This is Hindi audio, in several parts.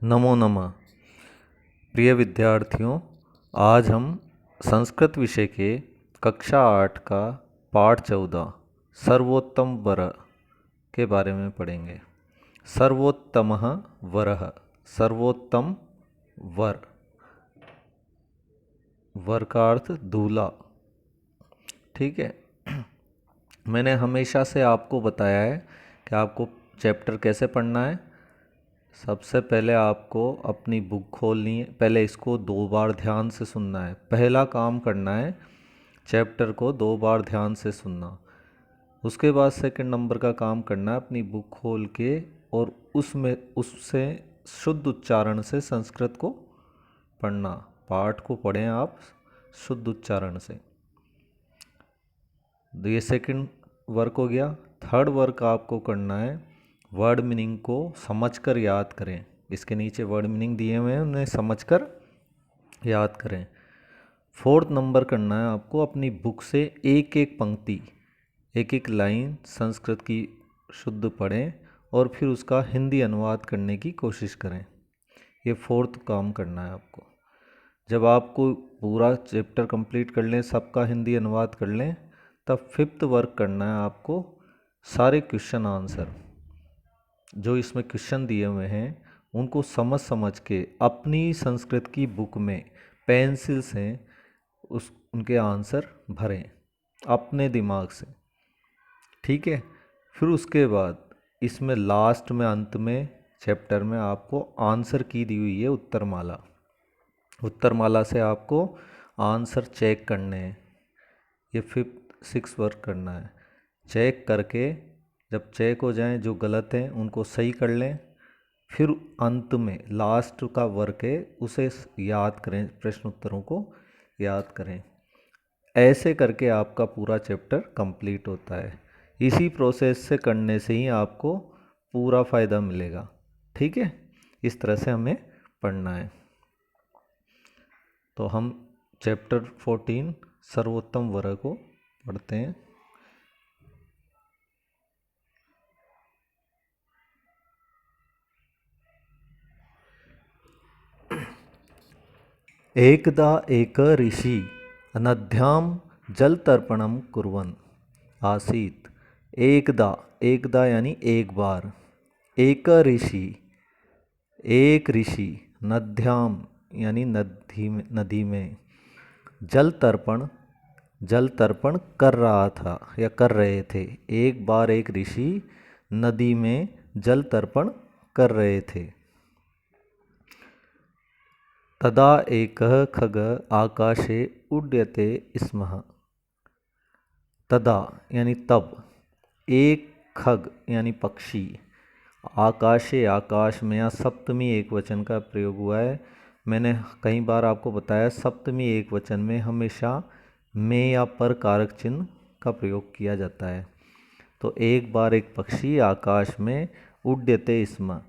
नमो नमः। प्रिय विद्यार्थियों, आज हम संस्कृत विषय के कक्षा 8 का पाठ 14 सर्वोत्तम वर के बारे में पढ़ेंगे। सर्वोत्तमः वरः, सर्वोत्तम वर, वर का अर्थ दूल्हा। ठीक है। मैंने हमेशा से आपको बताया है कि आपको चैप्टर कैसे पढ़ना है। सबसे पहले आपको अपनी बुक खोलनी है, पहले इसको 2 बार ध्यान से सुनना है। पहला काम करना है चैप्टर को 2 बार ध्यान से सुनना। उसके बाद सेकंड नंबर का काम करना है अपनी बुक खोल के और उसमें उससे शुद्ध उच्चारण से संस्कृत को पढ़ना। पाठ को पढ़ें आप शुद्ध उच्चारण से। तो ये सेकंड वर्क हो गया। थर्ड वर्क आपको करना है वर्ड मीनिंग को समझकर याद करें। इसके नीचे वर्ड मीनिंग दिए हुए हैं, उन्हें समझकर याद करें। फोर्थ नंबर करना है आपको अपनी बुक से एक एक पंक्ति, एक एक लाइन संस्कृत की शुद्ध पढ़ें और फिर उसका हिंदी अनुवाद करने की कोशिश करें। ये फोर्थ काम करना है आपको। जब आपको पूरा चैप्टर कंप्लीट कर लें, सबका हिंदी अनुवाद कर लें, तब फिफ्थ वर्क करना है आपको सारे क्वेश्चन आंसर जो इसमें क्वेश्चन दिए हुए हैं उनको समझ समझ के अपनी संस्कृत की बुक में पेंसिल से उनके आंसर भरें अपने दिमाग से। ठीक है। फिर उसके बाद इसमें लास्ट में अंत में चैप्टर में आपको आंसर की दी हुई है उत्तरमाला। उत्तरमाला से आपको आंसर चेक करने हैं। ये फिफ्थ सिक्स वर्क करना है। चेक करके जब चेक हो जाएं, जो गलत हैं उनको सही कर लें। फिर अंत में लास्ट का वर्क है उसे याद करें, प्रश्न उत्तरों को याद करें। ऐसे करके आपका पूरा चैप्टर कंप्लीट होता है। इसी प्रोसेस से करने से ही आपको पूरा फ़ायदा मिलेगा। ठीक है। इस तरह से हमें पढ़ना है। तो हम चैप्टर 14 सर्वोत्तम वर को पढ़ते हैं। एकदा एक ऋषि नद्यां जलतर्पणं कुर्वन् आसीत्। एकदा, एकदा यानी एक बार, एक ऋषि नद्यां यानी नदी में जल तर्पण कर रहा था या कर रहे थे। एक बार एक ऋषि नदी में जल तर्पण कर रहे थे। तदा एकः खग आकाशे उड्यते स्म। तदा यानी तब, एक खग यानी पक्षी, आकाशे आकाश में, यहाँ सप्तमी एक वचन का प्रयोग हुआ है। मैंने कई बार आपको बताया सप्तमी एक वचन में हमेशा में या पर कारक चिन्ह का प्रयोग किया जाता है। तो एक बार एक पक्षी आकाश में उड्यते स्म,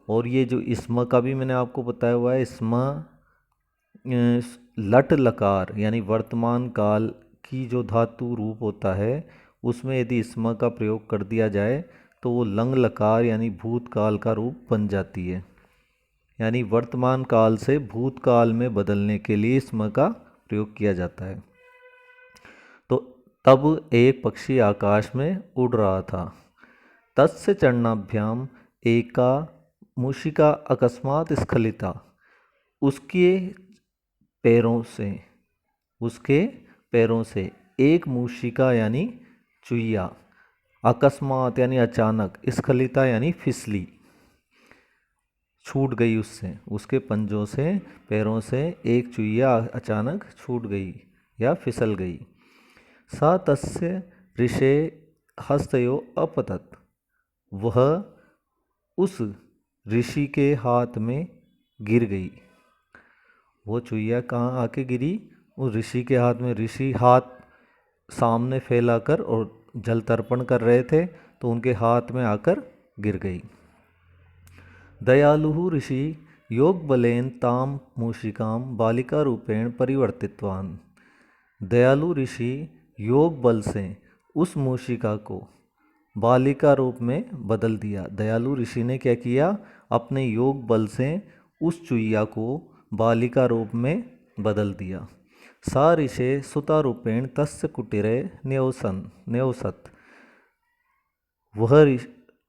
और ये जो स्म का भी मैंने आपको बताया हुआ है, स्म लट लकार यानी वर्तमान काल की जो धातु रूप होता है उसमें यदि स्म का प्रयोग कर दिया जाए तो वो लंग लकार यानी भूतकाल का रूप बन जाती है। यानी वर्तमान काल से भूतकाल में बदलने के लिए स्म का प्रयोग किया जाता है। तो तब एक पक्षी आकाश में उड़ रहा था। तस्य चरणाभ्याम एका मूषिका अकस्मात स्खलिता। उसके पैरों से एक मूषिका यानी चुईया, अकस्मात यानी अचानक, स्खलिता यानी फिसली, छूट गई उससे, उसके पंजों से, पैरों से एक चुईया अचानक छूट गई या फिसल गई। सा तस्य ऋषे हस्तयो अपतत। वह उस ऋषि के हाथ में गिर गई। वो चुईया कहाँ आके गिरी? उस ऋषि के हाथ में। ऋषि हाथ सामने फैलाकर और जल तर्पण कर रहे थे तो उनके हाथ में आकर गिर गई। दयालु ऋषि योग बलेन ताम मूषिकाम बालिका रूपेण परिवर्तितवान। दयालु ऋषि योग बल से उस मूषिका को बालिका रूप में बदल दिया। दयालु ऋषि ने क्या किया? अपने योग बल से उस चुईया को बालिका रूप में बदल दिया। सा ऋषे सुतारूपेण तस्य कुटीरे न्यवसत। वह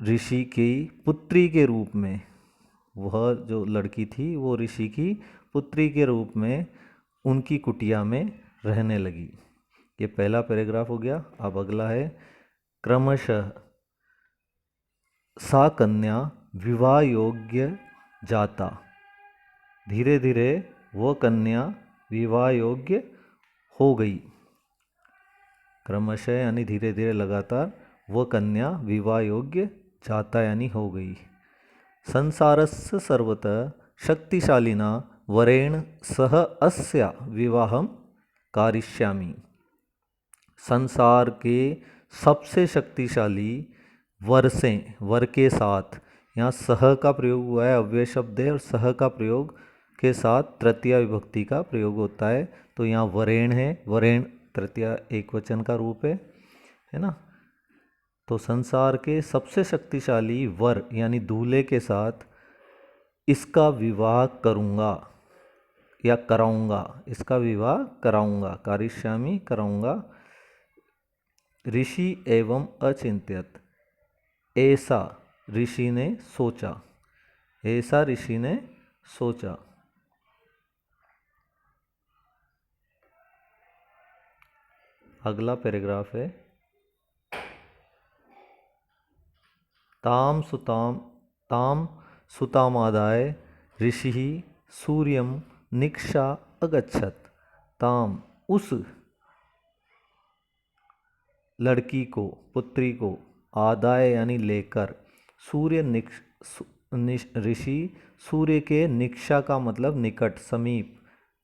ऋषि की पुत्री के रूप में, वह जो लड़की थी वो ऋषि की पुत्री के रूप में उनकी कुटिया में रहने लगी। ये पहला पैराग्राफ हो गया। अब अगला है क्रमशः सा कन्या विवाह योग्य जाता। धीरे धीरे वह कन्या विवाह योग्य हो गई। क्रमशः यानी धीरे धीरे लगातार वह कन्या विवाह योग्य जाता यानी हो गई। संसारस्य सर्वतः शक्तिशालिना वरेण सह अस्या विवाहम कारिष्यामि। संसार के सबसे शक्तिशाली वर से, वर के साथ, यहाँ सह का प्रयोग हुआ है, अव्यय शब्द है और सह का प्रयोग के साथ तृतीय विभक्ति का प्रयोग होता है। तो यहाँ वरेण है, वरेण तृतीय एक वचन का रूप है ना। तो संसार के सबसे शक्तिशाली वर यानी दूल्हे के साथ इसका विवाह करूँगा या कराऊँगा, इसका विवाह कराऊँगा, कारिष्यामि कराऊँगा। ऋषि एवं अचिंत्यत, ऐसा ऋषि ने सोचा, ऐसा ऋषि ने सोचा। अगला पैराग्राफ है ताम सुतामादाय ऋषि सूर्यम निक्षा अगच्छत। ताम उस लड़की को, पुत्री को, आदाय यानी लेकर, सूर्य ऋषि सूर्य के निक्षा का मतलब निकट, समीप,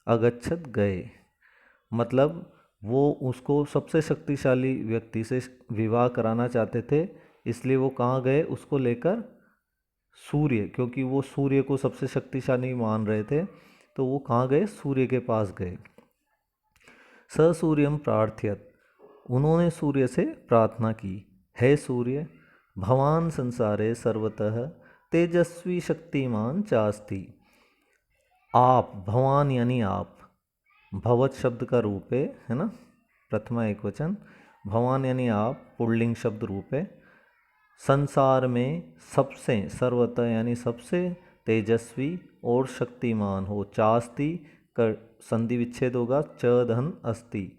अगच्छत गए, मतलब वो उसको सबसे शक्तिशाली व्यक्ति से विवाह कराना चाहते थे, इसलिए वो कहाँ गए, उसको लेकर सूर्य, क्योंकि वो सूर्य को सबसे शक्तिशाली मान रहे थे, तो वो कहाँ गए, सूर्य के पास गए। स सूर्यम प्रार्थयत, उन्होंने सूर्य से प्रार्थना की, हे सूर्य, भवान संसारे सर्वतः तेजस्वी शक्तिमान चास्ति। आप, भवान यानी आप, भवत शब्द का रूप है ना, प्रथमा एक वचन, भवान यानी आप पुल्लिंग शब्द रूप है। संसार में सबसे, सर्वतः यानी सबसे, तेजस्वी और शक्तिमान हो, चास्ति कर संधि विच्छेद होगा, च धन अस्ति,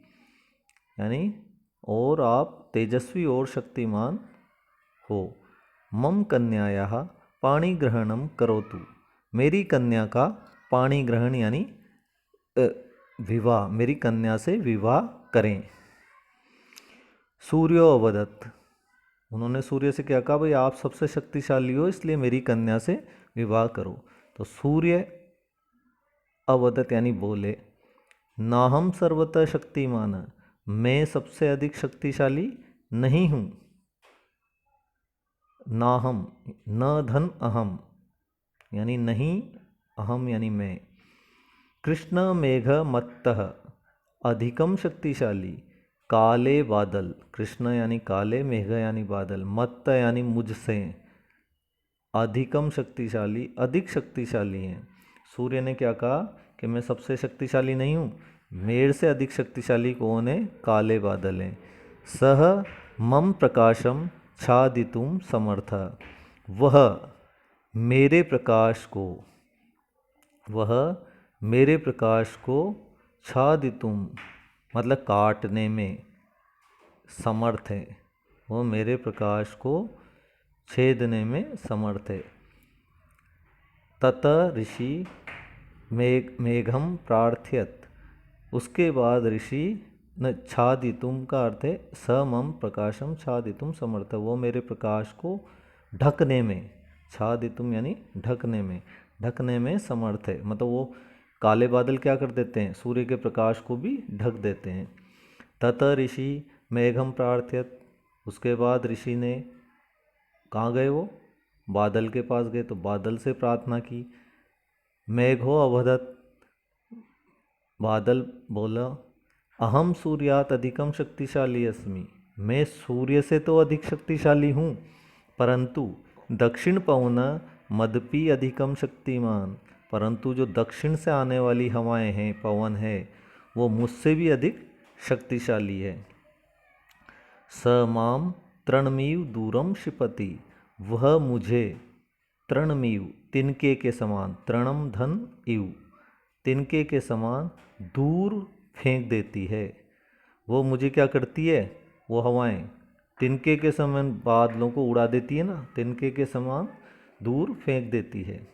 यानी और आप तेजस्वी और शक्तिमान हो। मम कन्यायाः पाणिग्रहणम करोतु, मेरी कन्या का पाणी ग्रहण यानी विवाह, मेरी कन्या से विवाह करें। सूर्यो अवदत्, उन्होंने सूर्य से क्या कहा, भाई आप सबसे शक्तिशाली हो इसलिए मेरी कन्या से विवाह करो। तो सूर्य अवदत् यानी बोले, नाहम सर्वतः शक्तिमान, मैं सबसे अधिक शक्तिशाली नहीं हूँ। नाहम, न धन अहम यानी नहीं, अहम यानी मैं। कृष्ण मेघ मत्तः, अधिकम शक्तिशाली, काले बादल, कृष्ण यानी काले, मेघ यानी बादल, मत्त यानी मुझसे, अधिकम शक्तिशाली, अधिक शक्तिशाली हैं। सूर्य ने क्या कहा कि मैं सबसे शक्तिशाली नहीं हूँ, मेरे से अधिक शक्तिशाली कौन है, काले बादल हैं। सह मम प्रकाशम छादितुम समर्थ, वह मेरे प्रकाश को, वह मेरे प्रकाश को छादितुम मतलब काटने में समर्थ है, वो मेरे प्रकाश को छेदने में समर्थ है। ततः ऋषि मेघम प्रार्थयत, उसके बाद ऋषि न, छादितुम का अर्थ है समम प्रकाशम छादितुम समर्थ, वो मेरे प्रकाश को ढकने में, छादितुम यानी ढकने में समर्थ है, मतलब वो काले बादल क्या कर देते हैं, सूर्य के प्रकाश को भी ढक देते हैं। ततः ऋषि मेघम प्रार्थयत, उसके बाद ऋषि ने कहाँ गए, वो बादल के पास गए, तो बादल से प्रार्थना की। मेघो अवदत्, बादल बोला, अहम सूर्यात अधिकम शक्तिशाली अस्मि, मैं सूर्य से तो अधिक शक्तिशाली हूँ, परंतु दक्षिण पवन मदपि अधिकम शक्तिमान, परंतु जो दक्षिण से आने वाली हवाएं हैं, पवन है, वो मुझसे भी अधिक शक्तिशाली है। स माम तृणमीव दूरम क्षिपति, वह मुझे तृणमीव तिनके के समान, तृणम धन इव तिनके के समान दूर फेंक देती है। वो मुझे क्या करती है, वो हवाएं तिनके के समान बादलों को उड़ा देती है ना, तिनके के समान दूर फेंक देती है।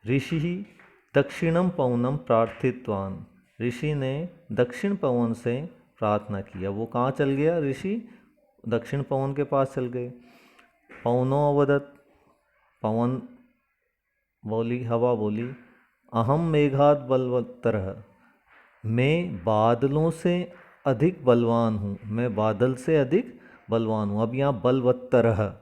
ऋषि ही दक्षिणम पवनम प्रार्थितवान, ऋषि ने दक्षिण पवन से प्रार्थना किया। वो कहाँ चल गया ऋषि, दक्षिण पवन के पास चल गए। पवनो अवदत, पवन बोली, हवा बोली, अहम मेघात बलवत्तरः, मैं बादलों से अधिक बलवान हूँ, मैं बादल से अधिक बलवान हूँ। अब यहाँ बलवत्तरः,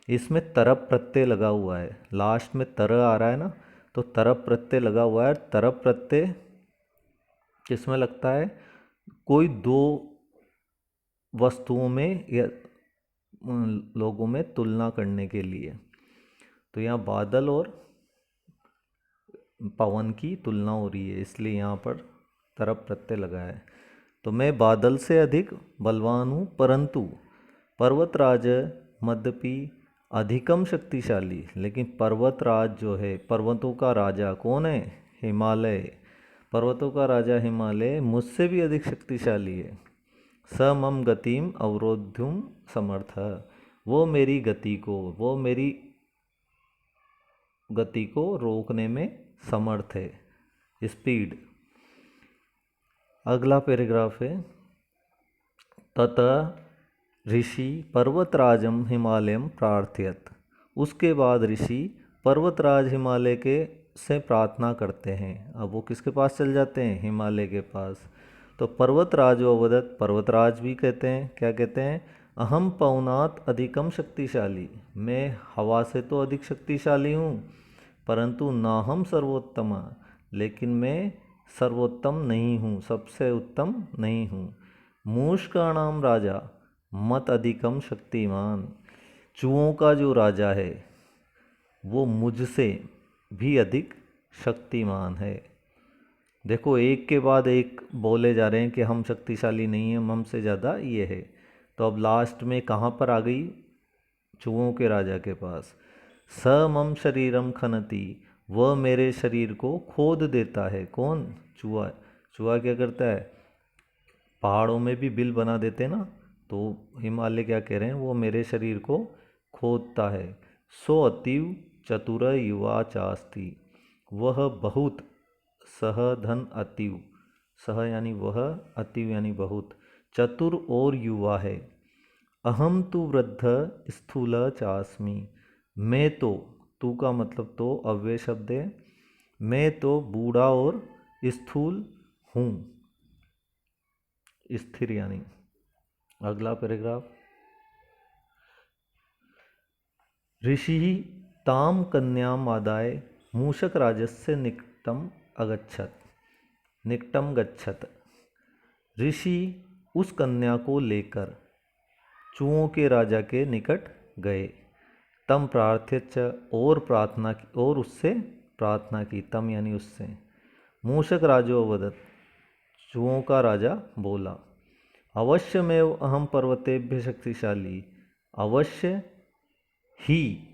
इसमें तरप प्रत्यय लगा हुआ है, लास्ट में तर आ रहा है ना, तो तरप प्रत्यय लगा हुआ है। तरप प्रत्यय किसमें लगता है, कोई दो वस्तुओं में या लोगों में तुलना करने के लिए। तो यहाँ बादल और पवन की तुलना हो रही है, इसलिए यहाँ पर तरप प्रत्यय लगा है। तो मैं बादल से अधिक बलवान हूँ, परंतु पर्वतराज मद्यपि अधिकम शक्तिशाली, लेकिन पर्वतराज जो है, पर्वतों का राजा कौन है, हिमालय, पर्वतों का राजा हिमालय मुझसे भी अधिक शक्तिशाली है। स मम गतिम अवरोधुम समर्थ, वो मेरी गति को, वो मेरी गति को रोकने में समर्थ है, स्पीड। अगला पैराग्राफ है, ततः ऋषि पर्वतराजम हिमालयम प्रार्थयत, उसके बाद ऋषि पर्वतराज हिमालय के से प्रार्थना करते हैं। अब वो किसके पास चल जाते हैं, हिमालय के पास। तो पर्वतराज अवदत, पर्वतराज भी कहते हैं, क्या कहते हैं, अहम पवनात अधिकम शक्तिशाली, मैं हवा से तो अधिक शक्तिशाली हूँ, परंतु नाहम सर्वोत्तम, लेकिन मैं सर्वोत्तम नहीं हूँ, सबसे उत्तम नहीं हूँ। मूषकाणाम राजा मत अधिकम शक्तिमान, चूहों का जो राजा है वो मुझसे भी अधिक शक्तिमान है। देखो एक के बाद एक बोले जा रहे हैं कि हम शक्तिशाली नहीं हैं, हमसे ज़्यादा ये है। तो अब लास्ट में कहाँ पर आ गई, चूहों के राजा के पास। स मम शरीरम खनति, वह मेरे शरीर को खोद देता है। कौन, चूहा। चूहा क्या करता है, पहाड़ों में भी बिल बना देते हैं ना, तो हिमालय क्या कह रहे हैं, वो मेरे शरीर को खोदता है। सो अतीव चतुर युवा चास्ति, वह बहुत, सह धन अतीव, सह यानी वह, अतीव यानी बहुत, चतुर और युवा है। अहम तु वृद्ध स्थूल चास्मि, मैं तो, तू का मतलब तो अव्यय शब्द है, मैं तो बूढ़ा और स्थूल हूँ, स्थिर यानी। अगला पैराग्राफ, ऋषि ताम कन्याम आदाय मूषक राजस्य निकटम अगच्छत, निकटम गच्छत, ऋषि उस कन्या को लेकर चूहों के राजा के निकट गए। तम प्रार्थ्यच, और प्रार्थना की, और उससे प्रार्थना की, तम यानी उससे। मूषक राजो अवदत, चूहों का राजा बोला, अवश्यमेव अहम पर्वतेभ्य शक्तिशाली, अवश्य ही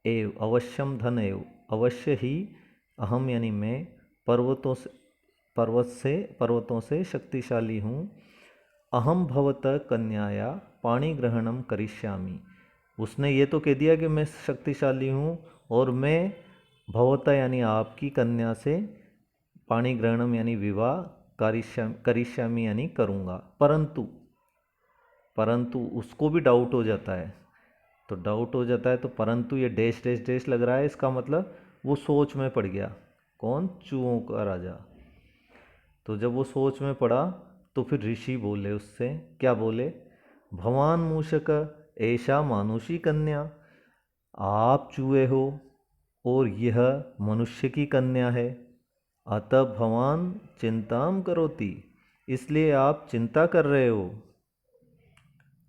एव, अवश्यम धन एव, अवश्य ही, अहम यानी मैं, पर्वतों से शक्तिशाली हूँ। अहम भवत कन्याया पाणी ग्रहणम करिष्यामि, उसने ये तो कह दिया कि मैं शक्तिशाली हूँ, और मैं भवता यानी आपकी कन्या से पाणी ग्रहणम यानी विवाह, करिष्यामि यानी करूँगा। परंतु उसको भी डाउट हो जाता है, तो डाउट हो जाता है, तो परंतु ये डैश डैश डैश लग रहा है, इसका मतलब वो सोच में पड़ गया। कौन, चूहों का राजा। तो जब वो सोच में पड़ा तो फिर ऋषि बोले उससे, क्या बोले, भवान मूषक ऐशा मानुषी कन्या, आप चूहे हो और यह मनुष्य की कन्या है। अतः भवान चिंताम करोति, इसलिए आप चिंता कर रहे हो।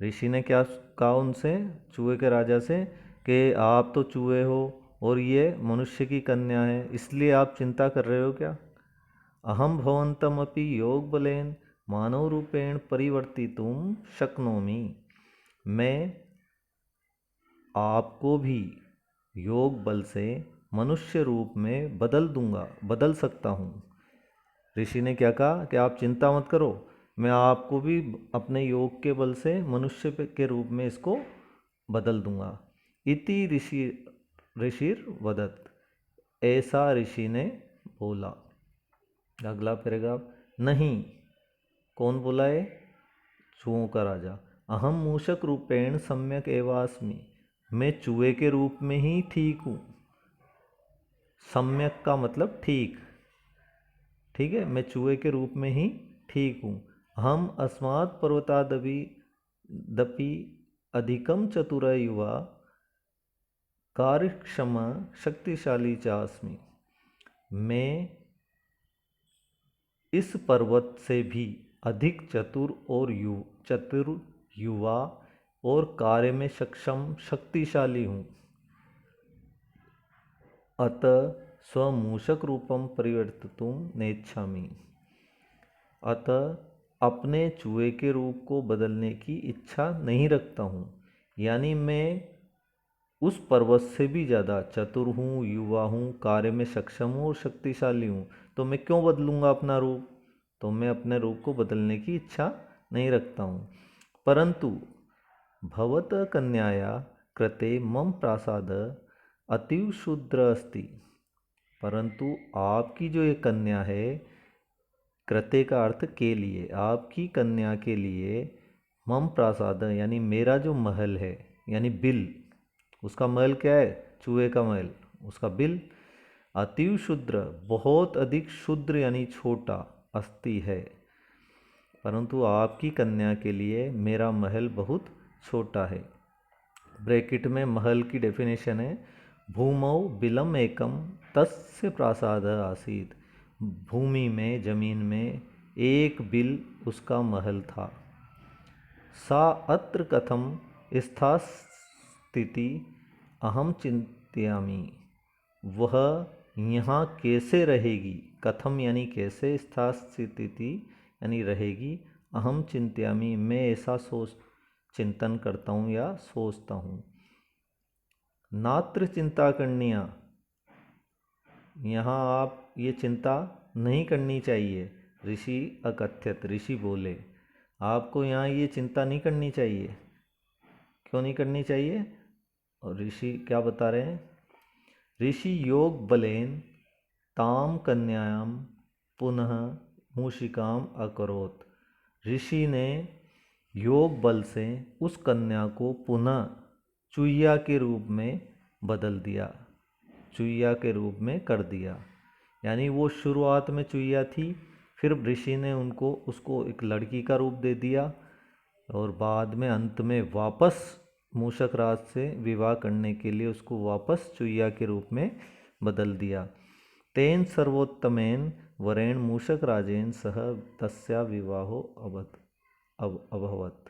ऋषि ने क्या कहा उनसे, चूहे के राजा से, कि आप तो चूहे हो और ये मनुष्य की कन्या है, इसलिए आप चिंता कर रहे हो क्या? अहम भवन्तमपि योग बलेन मानव रूपेण परिवर्तितुम शक्नोमि। मैं आपको भी योग बल से मनुष्य रूप में बदल दूंगा, बदल सकता हूँ। ऋषि ने क्या कहा कि आप चिंता मत करो, मैं आपको भी अपने योग के बल से मनुष्य के रूप में इसको बदल दूंगा। इति ऋषिर वदत, ऐसा ऋषि ने बोला। अगला पैराग्राफ, नहीं, कौन बोला है? चूहों का राजा। अहम मूषक रूपेण सम्यक एवास्मि, मैं चूहे के रूप में ही ठीक हूँ। सम्यक का मतलब ठीक, ठीक है, मैं चूहे के रूप में ही ठीक हूँ। हम अस्मात् पर्वतादपि दपि अधिकम चतुर युवा कार्यक्षम शक्तिशाली चास्मि, मैं इस पर्वत से भी अधिक चतुर युवा और कार्य में सक्षम शक्तिशाली हूँ। अतः स्वमूषक रूपम परिवर्तितुम नेच्छामि, अतः अपने चूहे के रूप को बदलने की इच्छा नहीं रखता हूँ। यानी मैं उस पर्वत से भी ज़्यादा चतुर हूँ, युवा हूँ, कार्य में सक्षम हूँ और शक्तिशाली हूँ, तो मैं क्यों बदलूँगा अपना रूप? तो मैं अपने रूप को बदलने की इच्छा नहीं रखता हूँ। परंतु भवत कन्याया कृते मम प्रासाद अतीव शूद्र अस्ति, परंतु आपकी जो ये कन्या है, कृते का अर्थ के लिए, आपकी कन्या के लिए मम प्रासाद यानी मेरा जो महल है, यानी बिल, उसका महल क्या है? चूहे का महल, उसका बिल अतीव शुद्र, बहुत अधिक शुद्र यानी छोटा, अस्ति है, परंतु आपकी कन्या के लिए मेरा महल बहुत छोटा है। ब्रैकेट में महल की डेफिनेशन है, भूमौ बिलम एकम तस्य प्रासाद आसीत, भूमि में, जमीन में एक बिल उसका महल था। सा अत्र कथम स्थिति अहम चिंतयामि, वह यहाँ कैसे रहेगी? कथम यानी कैसे, स्थिति यानी रहेगी, अहम चिंतयामि मैं ऐसा चिंतन करता हूँ या सोचता हूँ। नात्र चिंता करनिया, यहाँ आप ये चिंता नहीं करनी चाहिए। ऋषि अकथ्यत, ऋषि बोले आपको यहाँ ये चिंता नहीं करनी चाहिए। क्यों नहीं करनी चाहिए? और ऋषि क्या बता रहे हैं? ऋषि योग बलेन ताम कन्यायाम पुनः मूषिकाम अकरोत, ऋषि ने योग बल से उस कन्या को पुनः चुईया के रूप में बदल दिया, चुईया के रूप में कर दिया। यानी वो शुरुआत में चुईया थी, फिर ऋषि ने उसको एक लड़की का रूप दे दिया और बाद में अंत में वापस मूषक राज से विवाह करने के लिए उसको वापस चुईया के रूप में बदल दिया। तेन सर्वोत्तमेन वरेण मूषक राजेन सह तस्या विवाहो अभवत,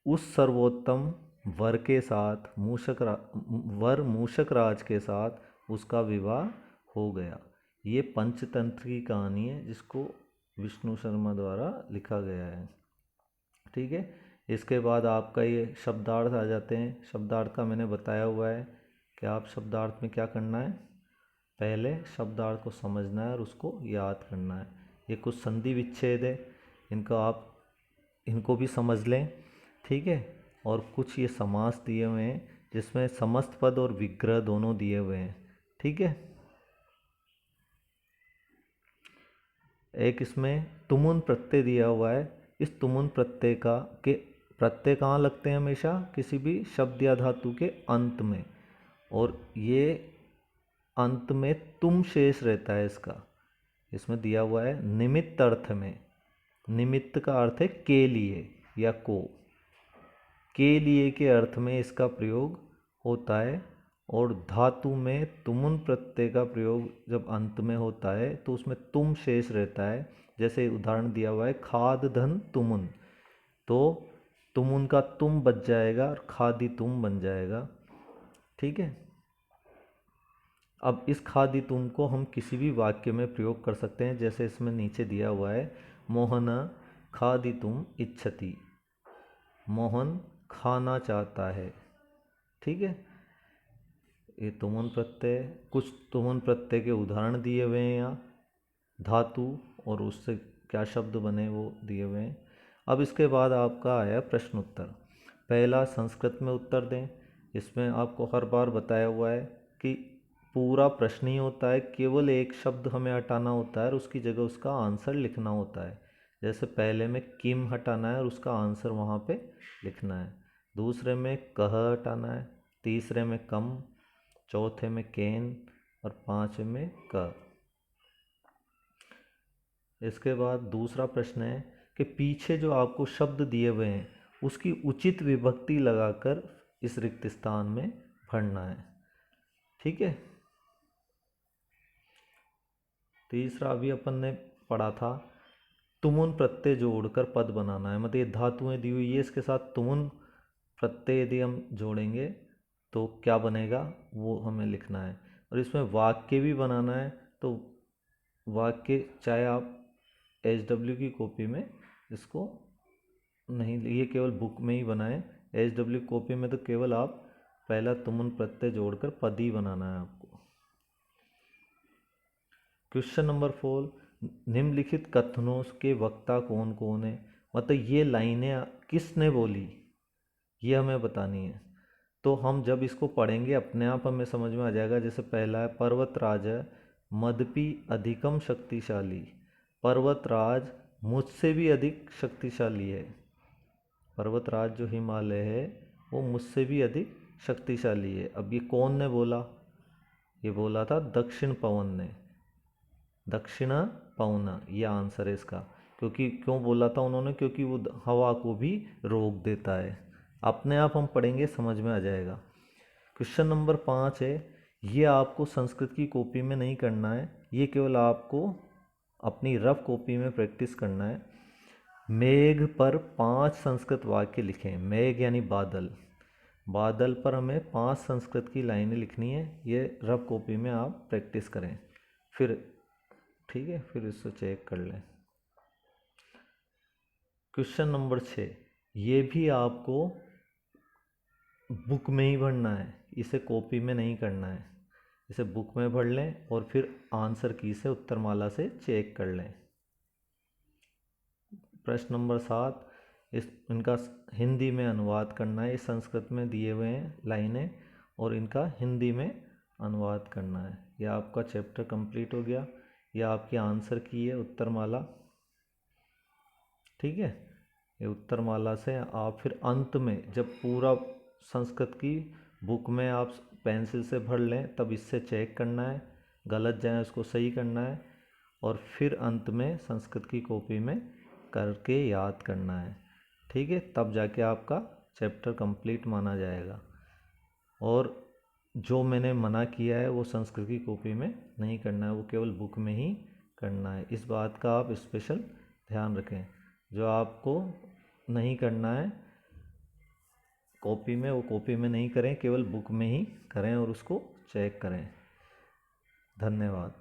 उस सर्वोत्तम वर के साथ मूषक राज के साथ उसका विवाह हो गया। ये पंचतंत्र की कहानी है जिसको विष्णु शर्मा द्वारा लिखा गया है। ठीक है, इसके बाद आपका ये शब्दार्थ आ जाते हैं। शब्दार्थ का मैंने बताया हुआ है कि आप शब्दार्थ में क्या करना है, पहले शब्दार्थ को समझना है और उसको याद करना है। ये कुछ संधि विच्छेद है, इनको भी समझ लें। ठीक है, और कुछ ये समास दिए हुए हैं जिसमें समस्त पद और विग्रह दोनों दिए हुए हैं। ठीक है, एक इसमें तुमुन प्रत्यय दिया हुआ है। इस तुमुन प्रत्यय प्रत्यय कहाँ लगते हैं? हमेशा किसी भी शब्द या धातु के अंत में, और ये अंत में तुम शेष रहता है इसका। इसमें दिया हुआ है निमित्त अर्थ में, निमित्त का अर्थ है के लिए या को, के लिए के अर्थ में इसका प्रयोग होता है। और धातु में तुमुन प्रत्यय का प्रयोग जब अंत में होता है तो उसमें तुम शेष रहता है। जैसे उदाहरण दिया हुआ है खाद धन तुमुन, तो तुमुन का तुम बच जाएगा और खादी तुम बन जाएगा। ठीक है, अब इस खादितुम को हम किसी भी वाक्य में प्रयोग कर सकते हैं, जैसे इसमें नीचे दिया हुआ है मोहन खादितुम इच्छति, मोहन खाना चाहता है। ठीक है, ये तुमुन प्रत्यय, कुछ तुमुन प्रत्यय के उदाहरण दिए हुए हैं यहाँ, धातु और उससे क्या शब्द बने वो दिए हुए हैं। अब इसके बाद आपका आया प्रश्न उत्तर। पहला संस्कृत में उत्तर दें। इसमें आपको हर बार बताया हुआ है कि पूरा प्रश्न ही होता है, केवल एक शब्द हमें हटाना होता है और उसकी जगह उसका आंसर लिखना होता है। जैसे पहले में किम हटाना है और उसका आंसर वहाँ पे लिखना है, दूसरे में कह हटाना है, तीसरे में कम, चौथे में केन और पांचवें में क। इसके बाद दूसरा प्रश्न है कि पीछे जो आपको शब्द दिए हुए हैं उसकी उचित विभक्ति लगाकर इस रिक्त स्थान में भरना है। ठीक है, तीसरा अभी अपन ने पढ़ा था, तुमुन प्रत्यय जोड़कर पद बनाना है। मतलब ये धातुएं दी हुई है, इसके साथ तुमुन प्रत्यय यदि हम जोड़ेंगे तो क्या बनेगा वो हमें लिखना है। और इसमें वाक्य भी बनाना है, तो वाक्य चाहे आप HW की कॉपी में इसको नहीं, ये केवल बुक में ही बनाएं। HW कॉपी में तो केवल आप पहला तुमुन प्रत्यय जोड़कर पद ही बनाना है आपको। क्वेश्चन नंबर 4, निम्नलिखित कथनों के वक्ता कौन कौन है। मतलब ये लाइनें किसने बोली ये हमें बतानी है। तो हम जब इसको पढ़ेंगे अपने आप हमें समझ में आ जाएगा। जैसे पहला है, पर्वतराज मदपि अधिकम शक्तिशाली, पर्वतराज मुझसे भी अधिक शक्तिशाली है। पर्वतराज जो हिमालय है वो मुझसे भी अधिक शक्तिशाली है। अब ये कौन ने बोला, ये बोला था दक्षिण पवन ने, दक्षिण पवन ये आंसर है इसका। क्योंकि क्यों बोला था उन्होंने, क्योंकि वो हवा को भी रोक देता है। अपने आप हम पढ़ेंगे समझ में आ जाएगा। क्वेश्चन नंबर 5 है, ये आपको संस्कृत की कॉपी में नहीं करना है, ये केवल आपको अपनी रफ कॉपी में प्रैक्टिस करना है। मेघ पर 5 संस्कृत वाक्य लिखें। मेघ यानी बादल, बादल पर हमें 5 संस्कृत की लाइनें लिखनी है। ये रफ कॉपी में आप प्रैक्टिस करें फिर, ठीक है, फिर इसको चेक कर लें। क्वेश्चन नंबर 6, ये भी आपको बुक में ही भरना है, इसे कॉपी में नहीं करना है। इसे बुक में भर लें और फिर आंसर की से उत्तरमाला से चेक कर लें। प्रश्न नंबर 7, इनका हिंदी में अनुवाद करना है। इस संस्कृत में दिए हुए हैं लाइनें और इनका हिंदी में अनुवाद करना है। यह आपका चैप्टर कंप्लीट हो गया। यह आपकी आंसर की है उत्तरमाला। ठीक है, ये उत्तरमाला से आप फिर अंत में जब पूरा संस्कृत की बुक में आप पेंसिल से भर लें तब इससे चेक करना है, गलत जाए उसको सही करना है और फिर अंत में संस्कृत की कॉपी में करके याद करना है। ठीक है, तब जाके आपका चैप्टर कंप्लीट माना जाएगा। और जो मैंने मना किया है वो संस्कृत की कॉपी में नहीं करना है, वो केवल बुक में ही करना है। इस बात का आप स्पेशल ध्यान रखें। जो आपको नहीं करना है कॉपी में, वो कॉपी में नहीं करें, केवल बुक में ही करें और उसको चेक करें। धन्यवाद।